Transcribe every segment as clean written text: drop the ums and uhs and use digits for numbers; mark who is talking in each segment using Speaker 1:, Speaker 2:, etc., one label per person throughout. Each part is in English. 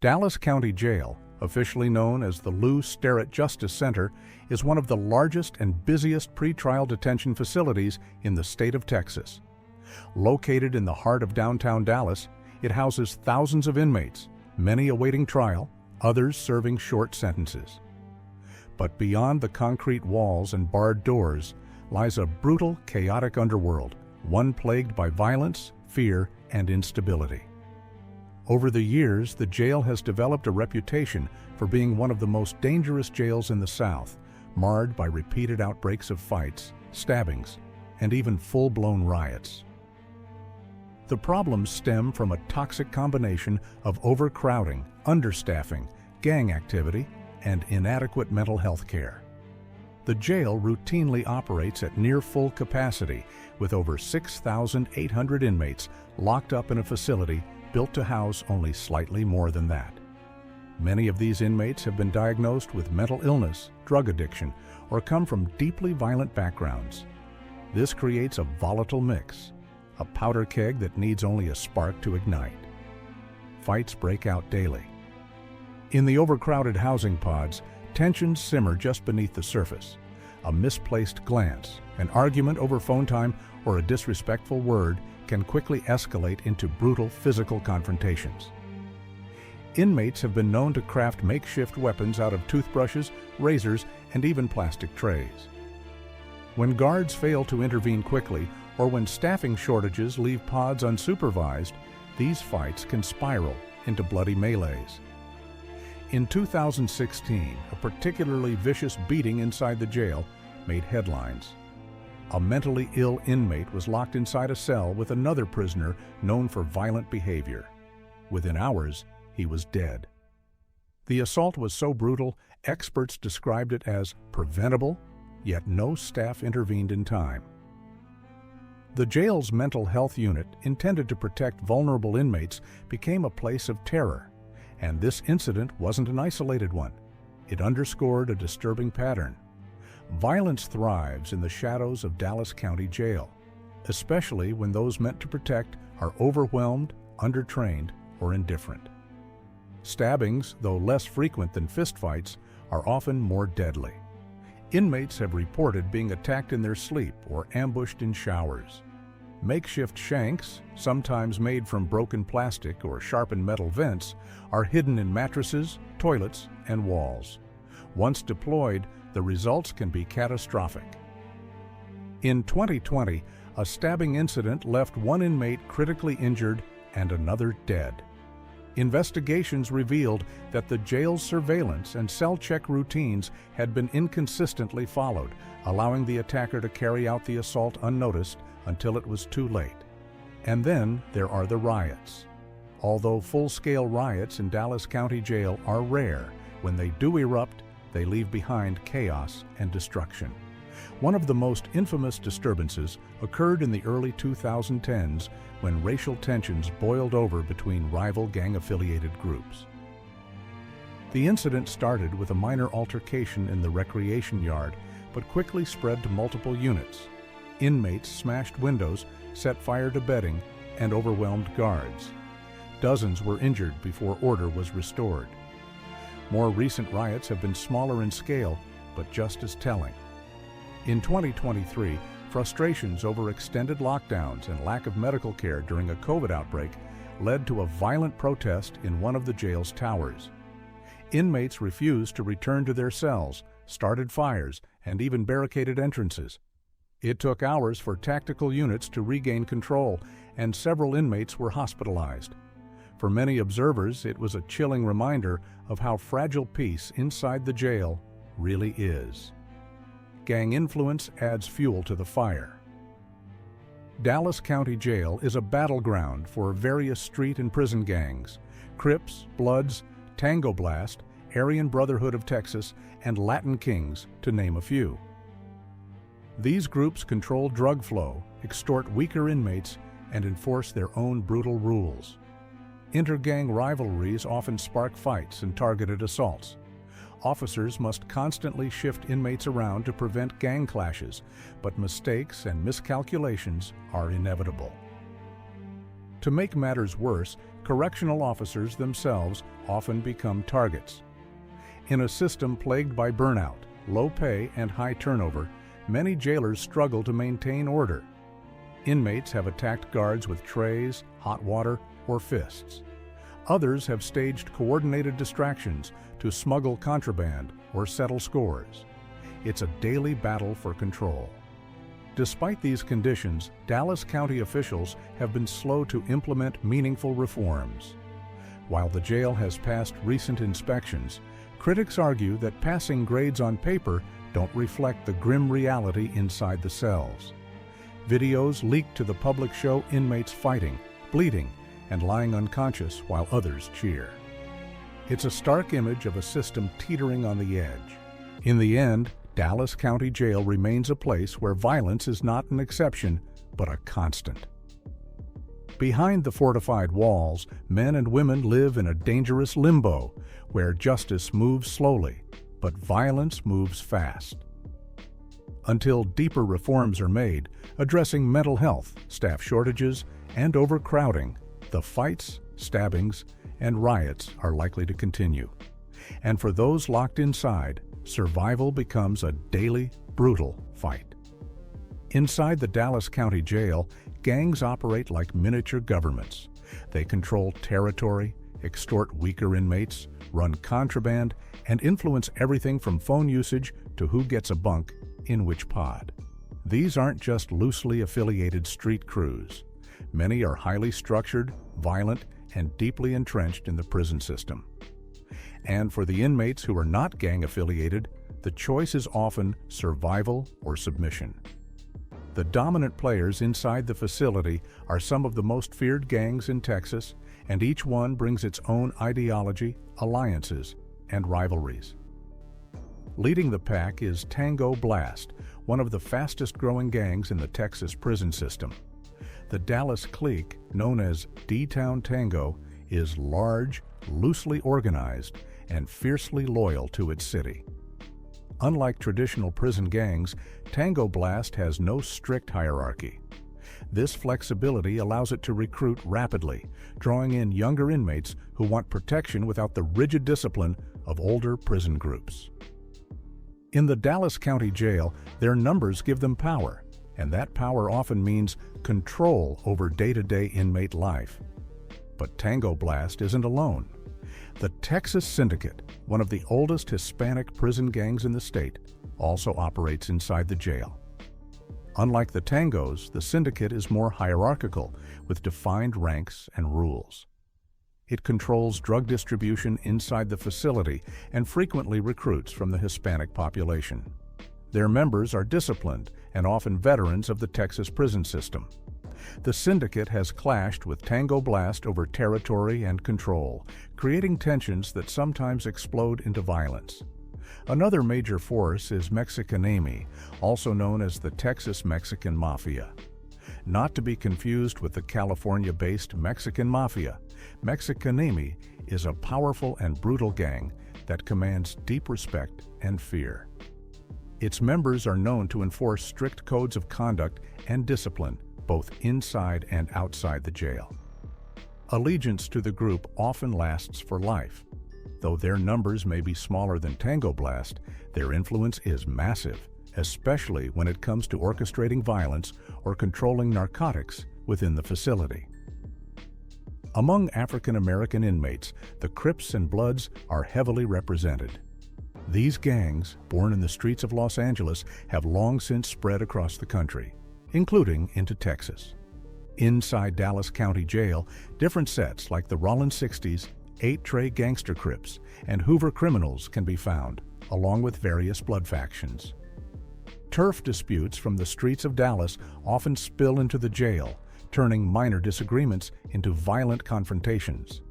Speaker 1: Dallas County Jail, officially known as the Lew Sterrett Justice Center, is one of the largest and busiest pretrial detention facilities in the state of Texas. Located in the heart of downtown Dallas, it houses thousands of inmates, many awaiting trial, others serving short sentences. But beyond the concrete walls and barred doors lies a brutal, chaotic underworld, one plagued by violence, fear, and instability. Over the years, the jail has developed a reputation for being one of the most dangerous jails in the South, marred by repeated outbreaks of fights, stabbings, and even full-blown riots. The problems stem from a toxic combination of overcrowding, understaffing, gang activity, and inadequate mental health care. The jail routinely operates at near full capacity, with over 6,800 inmates locked up in a facility built to house only slightly more than that. Many of these inmates have been diagnosed with mental illness, drug addiction, or come from deeply violent backgrounds. This creates a volatile mix, a powder keg that needs only a spark to ignite. Fights break out daily. In the overcrowded housing pods, tensions simmer just beneath the surface. A misplaced glance, an argument over phone time, or a disrespectful word can quickly escalate into brutal physical confrontations. Inmates have been known to craft makeshift weapons out of toothbrushes, razors, and even plastic trays. When guards fail to intervene quickly, or when staffing shortages leave pods unsupervised, these fights can spiral into bloody melees. In 2016, a particularly vicious beating inside the jail made headlines. A mentally ill inmate was locked inside a cell with another prisoner known for violent behavior. Within hours, he was dead. The assault was so brutal, experts described it as preventable, yet no staff intervened in time. The jail's mental health unit, intended to protect vulnerable inmates, became a place of terror. And this incident wasn't an isolated one. It underscored a disturbing pattern. Violence thrives in the shadows of Dallas County Jail, especially when those meant to protect are overwhelmed, undertrained, or indifferent. Stabbings, though less frequent than fistfights, are often more deadly. Inmates have reported being attacked in their sleep or ambushed in showers. Makeshift shanks, sometimes made from broken plastic or sharpened metal vents, are hidden in mattresses, toilets, and walls. Once deployed, the results can be catastrophic. In 2020, a stabbing incident left one inmate critically injured and another dead. Investigations revealed that the jail's surveillance and cell check routines had been inconsistently followed, allowing the attacker to carry out the assault unnoticed until it was too late. And then there are the riots. Although full-scale riots in Dallas County Jail are rare, when they do erupt, they leave behind chaos and destruction. One of the most infamous disturbances occurred in the early 2010s when racial tensions boiled over between rival gang-affiliated groups. The incident started with a minor altercation in the recreation yard, but quickly spread to multiple units. Inmates smashed windows, set fire to bedding, and overwhelmed guards. Dozens were injured before order was restored. More recent riots have been smaller in scale, but just as telling. In 2023, frustrations over extended lockdowns and lack of medical care during a COVID outbreak led to a violent protest in one of the jail's towers. Inmates refused to return to their cells, started fires, and even barricaded entrances. It took hours for tactical units to regain control, and several inmates were hospitalized. For many observers, it was a chilling reminder of how fragile peace inside the jail really is. Gang influence adds fuel to the fire. Dallas County Jail is a battleground for various street and prison gangs: Crips, Bloods, Tango Blast, Aryan Brotherhood of Texas, and Latin Kings, to name a few. These groups control drug flow, extort weaker inmates, and enforce their own brutal rules. Inter-gang rivalries often spark fights and targeted assaults. Officers must constantly shift inmates around to prevent gang clashes, but mistakes and miscalculations are inevitable. To make matters worse, correctional officers themselves often become targets. In a system plagued by burnout, low pay, and high turnover, many jailers struggle to maintain order. Inmates have attacked guards with trays, hot water, or fists. Others have staged coordinated distractions to smuggle contraband or settle scores. It's a daily battle for control. Despite these conditions, Dallas County officials have been slow to implement meaningful reforms. While the jail has passed recent inspections, critics argue that passing grades on paper don't reflect the grim reality inside the cells. Videos leaked to the public show inmates fighting, bleeding, and lying unconscious while others cheer. It's a stark image of a system teetering on the edge. In the end, Dallas County Jail remains a place where violence is not an exception, but a constant. Behind the fortified walls, men and women live in a dangerous limbo, where justice moves slowly, but violence moves fast. Until deeper reforms are made, addressing mental health, staff shortages, and overcrowding, the fights, stabbings, and riots are likely to continue. And for those locked inside, survival becomes a daily, brutal fight. Inside the Dallas County Jail, gangs operate like miniature governments. They control territory, extort weaker inmates, run contraband, and influence everything from phone usage to who gets a bunk in which pod. These aren't just loosely affiliated street crews. Many are highly structured, violent, and deeply entrenched in the prison system. And for the inmates who are not gang-affiliated, the choice is often survival or submission. The dominant players inside the facility are some of the most feared gangs in Texas, and each one brings its own ideology, alliances, and rivalries. Leading the pack is Tango Blast, one of the fastest-growing gangs in the Texas prison system. The Dallas clique, known as D-Town Tango, is large, loosely organized, and fiercely loyal to its city. Unlike traditional prison gangs, Tango Blast has no strict hierarchy. This flexibility allows it to recruit rapidly, drawing in younger inmates who want protection without the rigid discipline of older prison groups. In the Dallas County Jail, their numbers give them power, and that power often means control over day-to-day inmate life. But Tango Blast isn't alone. The Texas Syndicate, one of the oldest Hispanic prison gangs in the state, also operates inside the jail. Unlike the Tangos, the Syndicate is more hierarchical, with defined ranks and rules. It controls drug distribution inside the facility and frequently recruits from the Hispanic population. Their members are disciplined and often veterans of the Texas prison system. The Syndicate has clashed with Tango Blast over territory and control, creating tensions that sometimes explode into violence. Another major force is Mexicanemi, also known as the Texas Mexican Mafia. Not to be confused with the California-based Mexican Mafia, Mexicanemi is a powerful and brutal gang that commands deep respect and fear. Its members are known to enforce strict codes of conduct and discipline, both inside and outside the jail. Allegiance to the group often lasts for life. Though their numbers may be smaller than Tango Blast, their influence is massive, especially when it comes to orchestrating violence or controlling narcotics within the facility. Among African American inmates, the Crips and Bloods are heavily represented. These gangs, born in the streets of Los Angeles, have long since spread across the country, including into Texas. Inside Dallas County Jail, different sets like the Rollins 60s, 8-Tray Gangster Crips, and Hoover Criminals can be found, along with various blood factions. Turf disputes from the streets of Dallas often spill into the jail, turning minor disagreements into violent confrontations.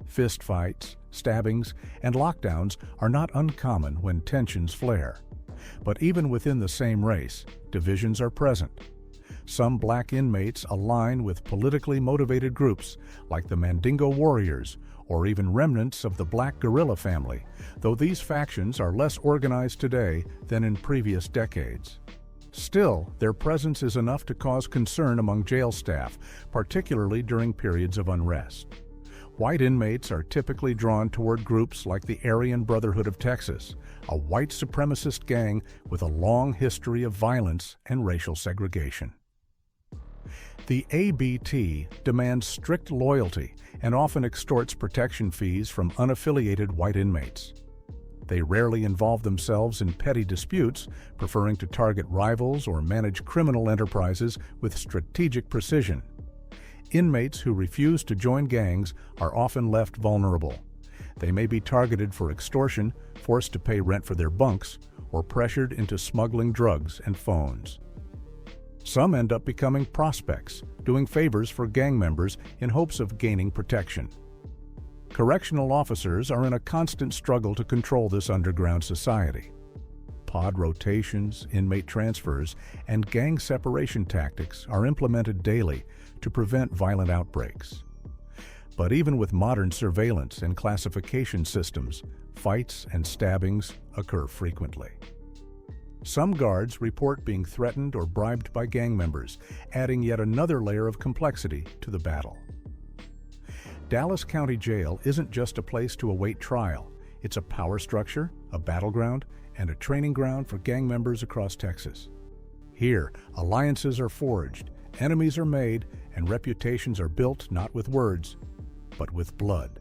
Speaker 1: Fistfights, stabbings, and lockdowns are not uncommon when tensions flare. But even within the same race, divisions are present. Some black inmates align with politically motivated groups like the Mandingo Warriors or even remnants of the Black Guerrilla family, though these factions are less organized today than in previous decades. Still, their presence is enough to cause concern among jail staff, particularly during periods of unrest. White inmates are typically drawn toward groups like the Aryan Brotherhood of Texas, a white supremacist gang with a long history of violence and racial segregation. The ABT demands strict loyalty and often extorts protection fees from unaffiliated white inmates. They rarely involve themselves in petty disputes, preferring to target rivals or manage criminal enterprises with strategic precision. Inmates who refuse to join gangs are often left vulnerable. They may be targeted for extortion, forced to pay rent for their bunks, or pressured into smuggling drugs and phones. Some end up becoming prospects, doing favors for gang members in hopes of gaining protection. Correctional officers are in a constant struggle to control this underground society. Pod rotations, inmate transfers, and gang separation tactics are implemented daily to prevent violent outbreaks. But even with modern surveillance and classification systems, fights and stabbings occur frequently. Some guards report being threatened or bribed by gang members, adding yet another layer of complexity to the battle. Dallas County Jail isn't just a place to await trial. It's a power structure, a battleground, and a training ground for gang members across Texas. Here, alliances are forged, enemies are made, and reputations are built not with words, but with blood.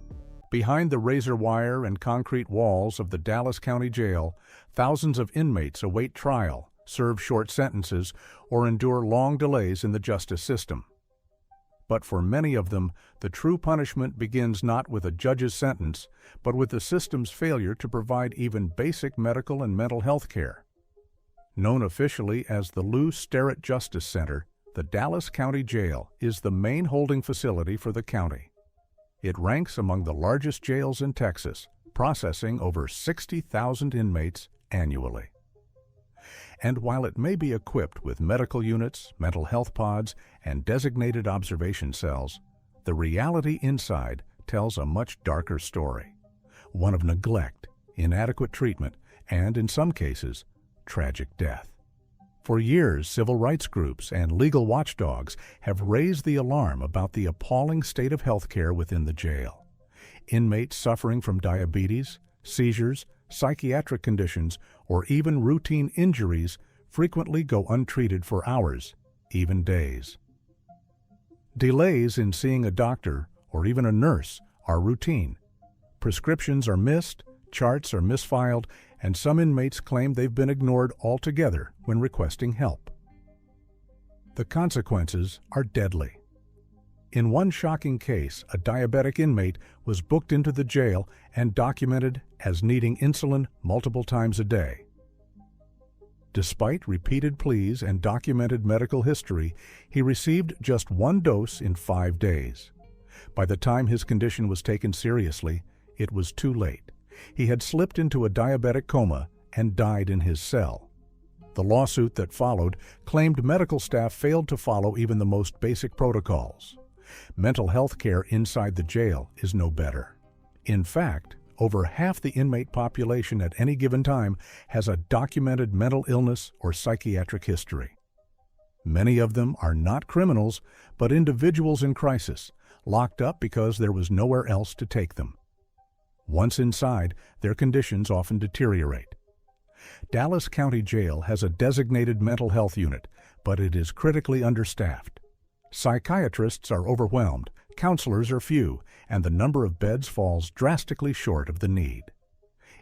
Speaker 1: Behind the razor wire and concrete walls of the Dallas County Jail, thousands of inmates await trial, serve short sentences, or endure long delays in the justice system. But for many of them, the true punishment begins not with a judge's sentence, but with the system's failure to provide even basic medical and mental health care. Known officially as the Lew Sterrett Justice Center, the Dallas County Jail is the main holding facility for the county. It ranks among the largest jails in Texas, processing over 60,000 inmates annually. And while it may be equipped with medical units, mental health pods, and designated observation cells, the reality inside tells a much darker story, one of neglect, inadequate treatment, and, in some cases, tragic death. For years, civil rights groups and legal watchdogs have raised the alarm about the appalling state of health care within the jail. Inmates suffering from diabetes, seizures, psychiatric conditions, or even routine injuries frequently go untreated for hours, even days. Delays in seeing a doctor or even a nurse are routine. Prescriptions are missed, charts are misfiled, and some inmates claim they've been ignored altogether when requesting help. The consequences are deadly. In one shocking case, a diabetic inmate was booked into the jail and documented as needing insulin multiple times a day. Despite repeated pleas and documented medical history, he received just one dose in 5 days. By the time his condition was taken seriously, it was too late. He had slipped into a diabetic coma and died in his cell. The lawsuit that followed claimed medical staff failed to follow even the most basic protocols. Mental health care inside the jail is no better. In fact, over half the inmate population at any given time has a documented mental illness or psychiatric history. Many of them are not criminals, but individuals in crisis, locked up because there was nowhere else to take them. Once inside, their conditions often deteriorate. Dallas County Jail has a designated mental health unit, but it is critically understaffed. Psychiatrists are overwhelmed, counselors are few, and the number of beds falls drastically short of the need.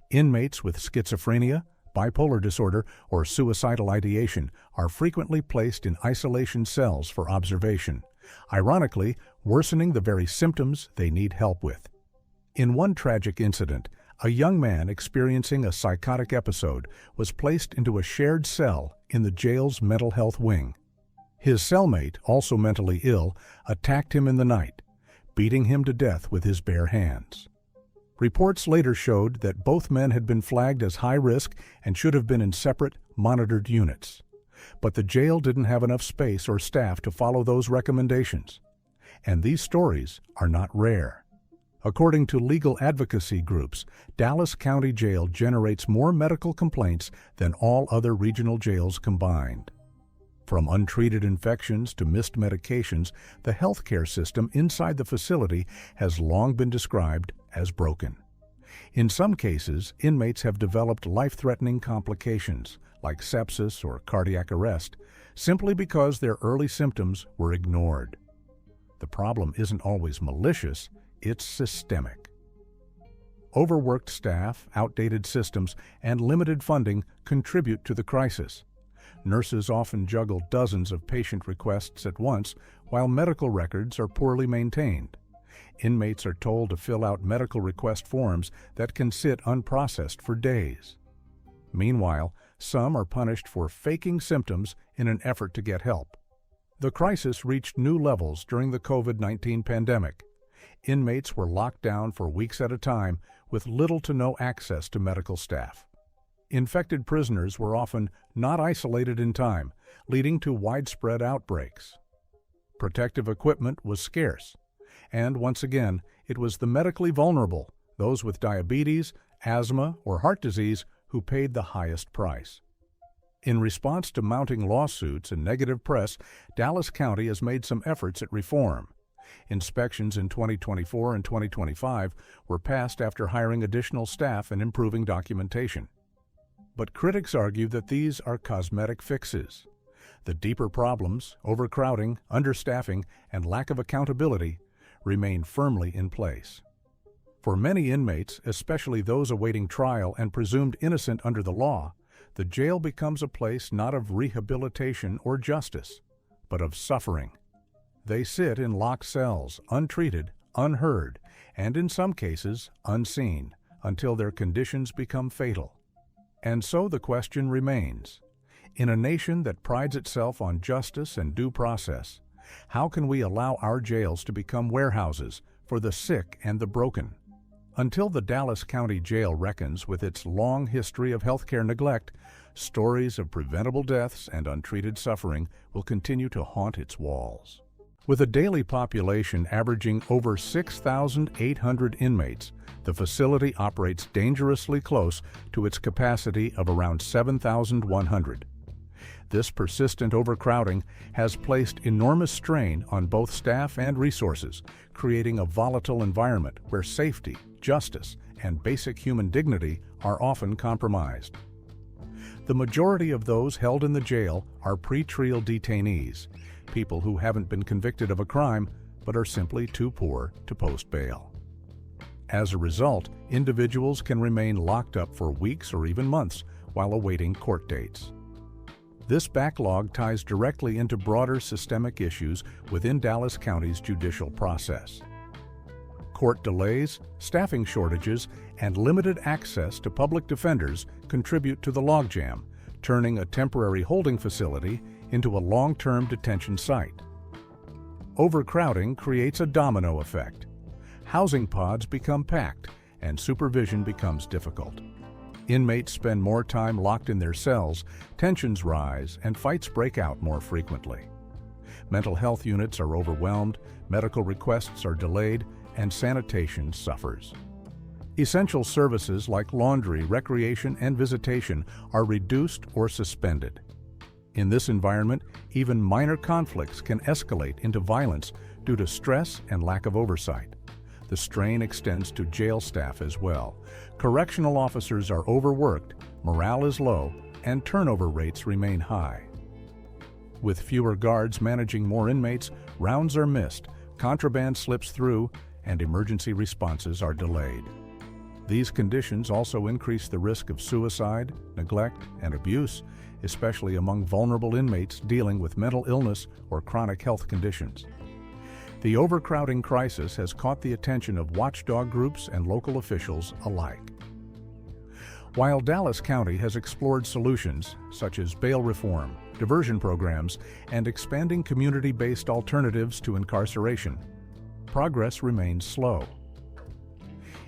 Speaker 1: Inmates with schizophrenia, bipolar disorder, or suicidal ideation are frequently placed in isolation cells for observation, ironically worsening the very symptoms they need help with. In one tragic incident, a young man experiencing a psychotic episode was placed into a shared cell in the jail's mental health wing. His cellmate, also mentally ill, attacked him in the night, beating him to death with his bare hands. Reports later showed that both men had been flagged as high risk and should have been in separate, monitored units. But the jail didn't have enough space or staff to follow those recommendations. And these stories are not rare. According to legal advocacy groups, Dallas County Jail generates more medical complaints than all other regional jails combined. From untreated infections to missed medications, the healthcare system inside the facility has long been described as broken. In some cases, inmates have developed life-threatening complications, like sepsis or cardiac arrest, simply because their early symptoms were ignored. The problem isn't always malicious, it's systemic. Overworked staff, outdated systems, and limited funding contribute to the crisis. Nurses often juggle dozens of patient requests at once, while medical records are poorly maintained. Inmates are told to fill out medical request forms that can sit unprocessed for days. Meanwhile, some are punished for faking symptoms in an effort to get help. The crisis reached new levels during the COVID-19 pandemic. Inmates were locked down for weeks at a time with little to no access to medical staff. Infected prisoners were often not isolated in time, leading to widespread outbreaks. Protective equipment was scarce, and once again, it was the medically vulnerable, those with diabetes, asthma, or heart disease, who paid the highest price. In response to mounting lawsuits and negative press, Dallas County has made some efforts at reform. Inspections in 2024 and 2025 were passed after hiring additional staff and improving documentation. But critics argue that these are cosmetic fixes. The deeper problems, overcrowding, understaffing, and lack of accountability, remain firmly in place. For many inmates, especially those awaiting trial and presumed innocent under the law, the jail becomes a place not of rehabilitation or justice, but of suffering. They sit in locked cells, untreated, unheard, and in some cases, unseen, until their conditions become fatal. And so the question remains, in a nation that prides itself on justice and due process, how can we allow our jails to become warehouses for the sick and the broken? Until the Dallas County Jail reckons with its long history of healthcare neglect, stories of preventable deaths and untreated suffering will continue to haunt its walls. With a daily population averaging over 6,800 inmates, the facility operates dangerously close to its capacity of around 7,100. This persistent overcrowding has placed enormous strain on both staff and resources, creating a volatile environment where safety, justice, and basic human dignity are often compromised. The majority of those held in the jail are pre-trial detainees, people who haven't been convicted of a crime but are simply too poor to post bail. As a result, individuals can remain locked up for weeks or even months while awaiting court dates. This backlog ties directly into broader systemic issues within Dallas County's judicial process. Court delays, staffing shortages, and limited access to public defenders contribute to the logjam, turning a temporary holding facility into a long-term detention site. Overcrowding creates a domino effect. Housing pods become packed, and supervision becomes difficult. Inmates spend more time locked in their cells, tensions rise, and fights break out more frequently. Mental health units are overwhelmed, medical requests are delayed, and sanitation suffers. Essential services like laundry, recreation, and visitation are reduced or suspended. In this environment, even minor conflicts can escalate into violence due to stress and lack of oversight. The strain extends to jail staff as well. Correctional officers are overworked, morale is low, and turnover rates remain high. With fewer guards managing more inmates, rounds are missed, contraband slips through, and emergency responses are delayed. These conditions also increase the risk of suicide, neglect, and abuse, especially among vulnerable inmates dealing with mental illness or chronic health conditions. The overcrowding crisis has caught the attention of watchdog groups and local officials alike. While Dallas County has explored solutions such as bail reform, diversion programs, and expanding community-based alternatives to incarceration, progress remains slow.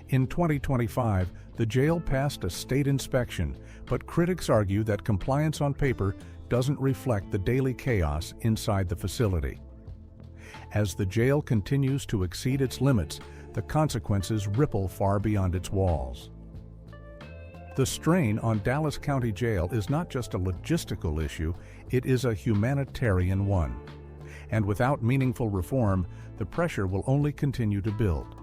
Speaker 1: In 2025, the jail passed a state inspection, but critics argue that compliance on paper doesn't reflect the daily chaos inside the facility. As the jail continues to exceed its limits, the consequences ripple far beyond its walls. The strain on Dallas County Jail is not just a logistical issue, it is a humanitarian one. And without meaningful reform, the pressure will only continue to build.